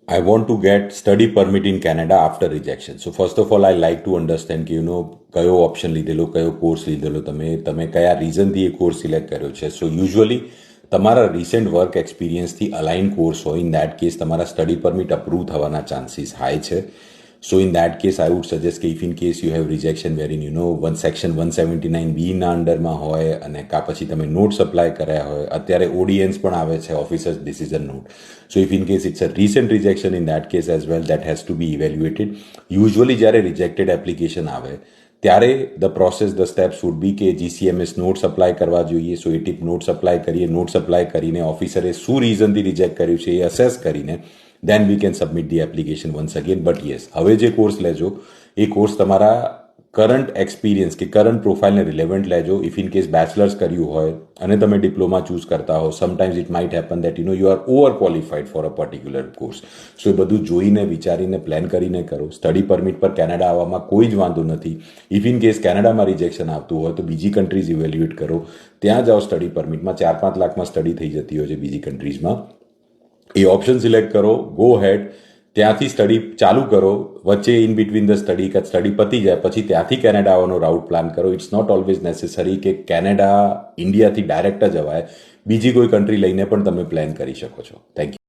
I want to get study permit in Canada after rejection. So first of all, I like to understand કે કયો option લીધેલો, કયો course લીધેલો, તમે કયા રીઝનથી એ કોર્સ સિલેક્ટ કર્યો છે. સો યુઝ્યુઅલી તમારા રિસેન્ટ વર્ક એક્સપિરિયન્સથી અલાઇન કોર્સ હોય, ઇન દેટ કેસ તમારા સ્ટડી પરમિટ અપ્રૂવ થવાના ચાન્સીસ હાઈ છે. So in that case, I would suggest કે if in case you have rejection wherein one section 179B ના અંડરમાં હોય અને કા પછી તમે નોટ્સ અપ્લાય કર્યા હોય, અત્યારે ઓડિયન્સ પણ આવે છે, officers decision note. So if in case it's a recent rejection, in that case as well, that has to be evaluated. Usually જ્યારે રિજેક્ટેડ એપ્લિકેશન આવે ત્યારે the process the steps would be કે GCMS notes apply કરવા જોઈએ. સો એ tip notes apply કરીએ, notes apply કરીને ઓફિસરે શું રીઝનથી reject કર્યું છે એ અસેસ કરીને then we can submit the application once again. But yes, હવે જે કોર્સ લેજો એ કોર્સ તમારા કરંટ એક્સપિરિયન્સ કે કરંટ પ્રોફાઇલને રિલેવન્ટ લેજો. ઇફ ઇન કેસ બેચલર્સ કર્યું હોય અને તમે ડિપ્લોમા ચૂઝ કરતા હો, sometimes it might happen that you are over qualified for a particular course. So એ બધું જોઈને વિચારીને પ્લાન કરીને કરો. સ્ટડી પરમિટ પર કેનેડા આવવામાં કોઈ જ વાંધો નથી. ઇફ ઇન કેસ કેનેડામાં રિજેક્શન આવતું હોય તો બીજી કન્ટ્રીઝ ઇવેલ્યુએટ કરો, ત્યાં જાઓ. સ્ટડી પરમિટમાં 4-5 લાખમાં સ્ટડી થઈ જતી હોય છે બીજી કન્ટ્રીઝમાં. એ ઓપ્શન સિલેક્ટ કરો, ગો હેડ, ત્યાંથી સ્ટડી ચાલુ કરો. વચ્ચે ઇન બિટવીન ધ સ્ટડી કે સ્ટડી પતી જાય પછી ત્યાંથી કેનેડા આવવાનો રાઉટ પ્લાન કરો. ઇટ્સ નોટ ઓલવેઝ નેસેસરી કે કેનેડા ઇન્ડિયાથી ડાયરેક્ટ જ અવાય. બીજી કોઈ કન્ટ્રી લઈને પણ તમે પ્લાન કરી શકો છો. Thank you.